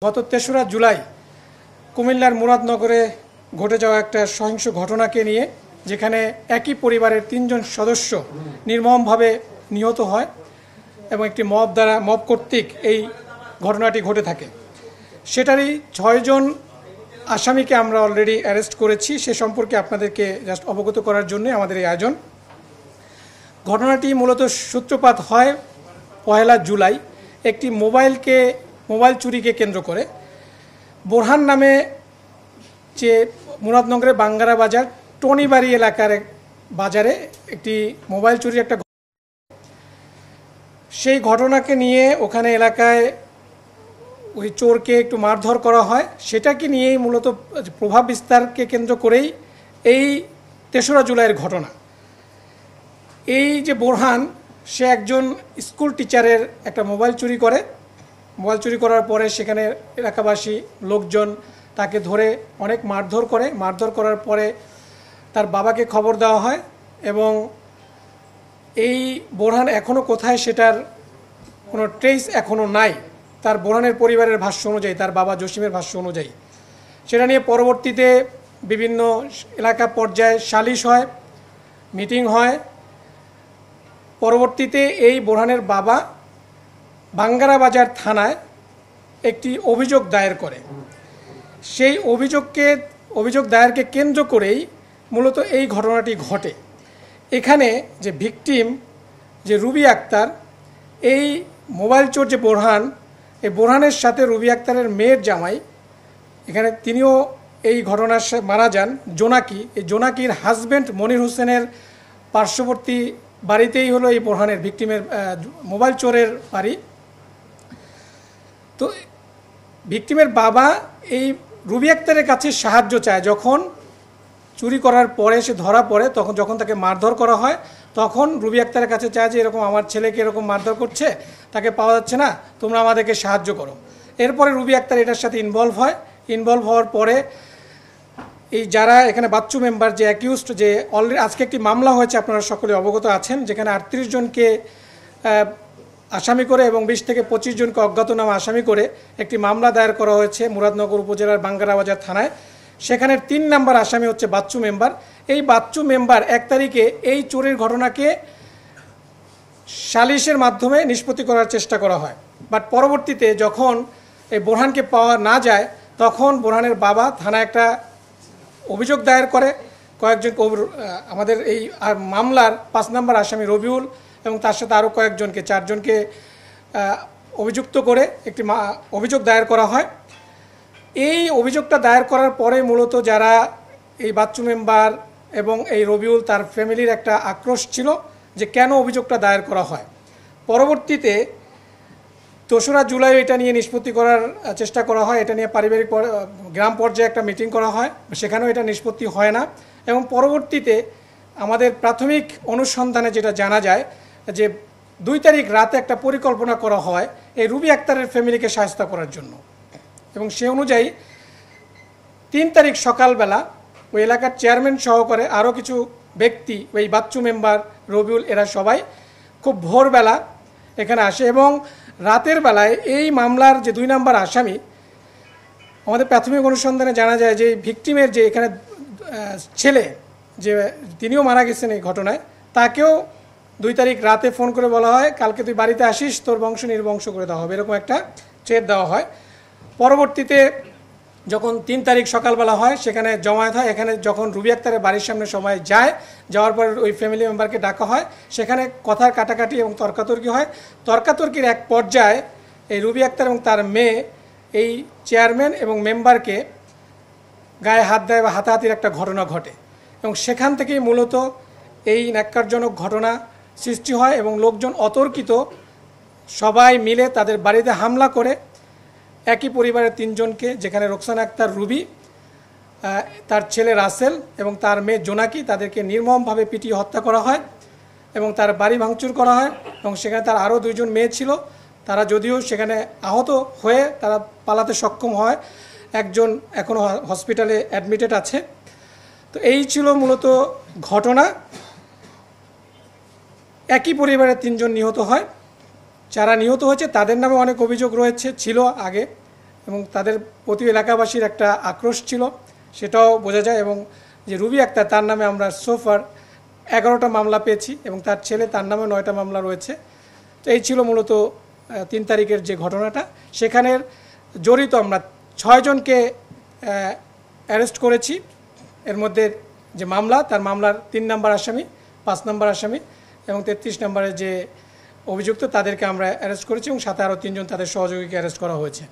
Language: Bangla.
গত ৩রা জুলাই কুমিল্লার মুরাদনগরে ঘটে যাওয়া একটা সহিংস ঘটনাকে নিয়ে, যেখানে একই পরিবারের ৩ জন সদস্য নির্মমভাবে নিহত হয় এবং একটি মব কর্তৃক এই ঘটনাটি ঘটে থাকে। সেটারই ৬ জন আসামিকে আমরা অলরেডি অ্যারেস্ট করেছি। সে সম্পর্কে আপনাদেরকে জাস্ট অবগত করার জন্য আমাদের এই আয়োজন। ঘটনাটি মূলত সূত্রপাত হয় ১ জুলাই একটি মোবাইল চুরিকে কেন্দ্র করে। বোরহান নামে যে মুরাদনগরের বাঙ্গারা বাজার টনিবাড়ি এলাকার বাজারে একটি মোবাইল চুরির একটা সেই ঘটনাকে নিয়ে ওখানে এলাকায় ওই চোরকে একটু মারধর করা হয়। সেটাকে নিয়েই মূলত প্রভাব বিস্তারকে কেন্দ্র করেই এই ৩রা জুলাইয়ের ঘটনা। এই যে বোরহান, সে একজন স্কুল টিচারের একটা মোবাইল চুরি করে। মোবাইল চুরি করার পরে সেখানে এলাকাবাসী লোকজন তাকে ধরে অনেক মারধর করে। মারধর করার পরে তার বাবাকে খবর দেওয়া হয় এবং এই বোরহান এখনও কোথায় সেটার কোনো ট্রেস এখনও নাই। তার বোরহানের পরিবারের ভাষ্য অনুযায়ী, তার বাবা জসিমের ভাষ্য অনুযায়ী, সেটা নিয়ে পরবর্তীতে বিভিন্ন এলাকা পর্যায়ে সালিশ হয়, মিটিং হয়। পরবর্তীতে এই বোরহানের বাবা বাঙ্গারা বাজার থানায় একটি অভিযোগ দায়ের করে। সেই অভিযোগ দায়েরকে কেন্দ্র করেই মূলত এই ঘটনাটি ঘটে। এখানে যে ভিকটিম, যে রুবি আক্তার, এই মোবাইল চোর যে বোরহান, এই বোরহানের সাথে রুবি আক্তারের মেয়ের জামাই, এখানে তিনিও এই ঘটনার মারা যান। জোনাকি, এই জোনাকির হাজব্যান্ড মনির হোসেনের পার্শ্ববর্তী বাড়িতেই হলো এই বোরহানের ভিকটিমের মোবাইল চোরের বাড়ি। তো ভিকটিমের বাবা এই রুবি আক্তারের কাছে সাহায্য চায়। যখন চুরি করার পরে সে ধরা পড়ে, যখন তাকে মারধর করা হয়, তখন রুবি আক্তারের কাছে চায় যে এরকম আমার ছেলেকে এরকম মারধর করছে, তাকে পাওয়া যাচ্ছে না, তোমরা আমাদেরকে সাহায্য করো। এরপরে রুবি আক্তার এটার সাথে ইনভলভ হওয়ার পরে এই যারা এখানে বাচ্চু মেম্বার, যে অ্যাকিউজড, যে অলরেডি আজকে একটি মামলা হয়েছে, আপনারা সকলে অবগত আছেন, যেখানে ৩৮ জনকে আসামি করে এবং ২০ থেকে ২৫ জনকে অজ্ঞাতনামা আসামি করে একটি মামলা দায়ের করা হয়েছে মুরাদনগর উপজেলার বাঙ্গারা বাজার থানায়। সেখানের ৩ নম্বর আসামি হচ্ছে বাচ্চু মেম্বার। এই বাচ্চু মেম্বার ১ তারিখে এই চোরের ঘটনাকে সালিশের মাধ্যমে নিষ্পত্তি করার চেষ্টা করা হয়। বাট পরবর্তীতে যখন এই বোরহানকে পাওয়া না যায়, তখন বোরহানের বাবা থানায় একটা অভিযোগ দায়ের করে। কয়েকজন আমাদের এই মামলার ৫ নম্বর আসামি রবিউল এবং তার সাথে আরও কয়েকজনকে, ৪ জনকে অভিযুক্ত করে একটি অভিযোগ দায়ের করা হয়। এই অভিযোগটা দায়ের করার পরে মূলত যারা এই বাচ্চু মেম্বার এবং এই রবিউল, তার ফ্যামিলির একটা আক্রোশ ছিল যে কেন অভিযোগটা দায়ের করা হয়। পরবর্তীতে ৩রা জুলাই এটা নিয়ে নিষ্পত্তি করার চেষ্টা করা হয়। এটা নিয়ে পারিবারিক গ্রাম পর্যায়ে একটা মিটিং করা হয়, সেখানেও এটা নিষ্পত্তি হয় না। এবং পরবর্তীতে আমাদের প্রাথমিক অনুসন্ধানে যেটা জানা যায় যে ২ তারিখ রাতে একটা পরিকল্পনা করা হয় এই রুবি আক্তারের ফ্যামিলিকে সাহায্য করার জন্য। এবং সে অনুযায়ী ৩ তারিখ সকালবেলা ওই এলাকার চেয়ারম্যান সহকারে আরও কিছু ব্যক্তি, ওই বাচ্চু মেম্বার, রবিউল, এরা সবাই খুব ভোরবেলা এখানে আসে এবং রাতের বেলায় এই মামলার যে ২ নম্বর আসামি, আমাদের প্রাথমিক অনুসন্ধানে জানা যায় যে ভিকটিমের যে এখানে ছেলে, যে তিনিও মারা গেছেন এই ঘটনায়, তাকেও ২ তারিখ রাতে ফোন করে বলা হয় কালকে তুই বাড়িতে আসিস, তোর বংশ নির্বংশ করে দেওয়া হবে, এরকম একটা থ্রেট দেওয়া হয়। পরবর্তীতে যখন ৩ তারিখ সকালবেলা হয়, সেখানে জমায়েত হয়। এখানে যখন রুবি আক্তারের বাড়ির সামনে সবাই যাওয়ার পর ওই ফ্যামিলি মেম্বারকে ডাকা হয়। সেখানে কথার কাটাকাটি এবং তর্কাতর্কি হয়। তর্কাতর্কির এক পর্যায়ে এই রুবি আক্তার এবং তার মেয়ে এই চেয়ারম্যান এবং মেম্বারকে গায়ে হাত দেয় বা হাতাহাতির একটা ঘটনা ঘটে এবং সেখান থেকেই মূলত এই ন্যাক্কারজনক ঘটনা সৃষ্টি হয় এবং লোকজন অতর্কিত সবাই মিলে তাদের বাড়িতে হামলা করে একই পরিবারের ৩ জনকে, যেখানে রোকসানা আক্তার রুবি, তার ছেলে রাসেল এবং তার মেয়ে জোনাকি, তাদেরকে নির্মমভাবে পিটিয়ে হত্যা করা হয় এবং তার বাড়ি ভাঙচুর করা হয়। এবং সেখানে তার আরও 2 জন মেয়ে ছিল, তারা যদিও সেখানে আহত হয়ে তারা পালাতে সক্ষম হয়। একজন এখনও হসপিটালে অ্যাডমিটেড আছে। তো এই ছিল মূলত ঘটনা। একই পরিবারের ৩ জন নিহত হয়। যারা নিহত হয়েছে তাদের নামে অনেক অভিযোগ ছিল আগে, এবং তাদের প্রতি এলাকাবাসীর একটা আক্রোশ ছিল, সেটাও বোঝা যায়। এবং যে রুবি আক্তার, তার নামে আমরা সোফার 11টা মামলা পেয়েছি এবং তার ছেলে, তার নামে 9টা মামলা রয়েছে। তো এই ছিল মূলত 3 তারিখের যে ঘটনাটা। সেখানের জড়িত আমরা 6 জনকে অ্যারেস্ট করেছি। এর মধ্যে যে মামলা, তার মামলার 3 নম্বর আসামি, 5 নম্বর আসামি এবং 33 নম্বরের যে অভিযুক্ত, তাদেরকে আমরা অ্যারেস্ট করেছি এবং সাথে আরও 3 জন তাদের সহযোগীকে অ্যারেস্ট করা হয়েছে।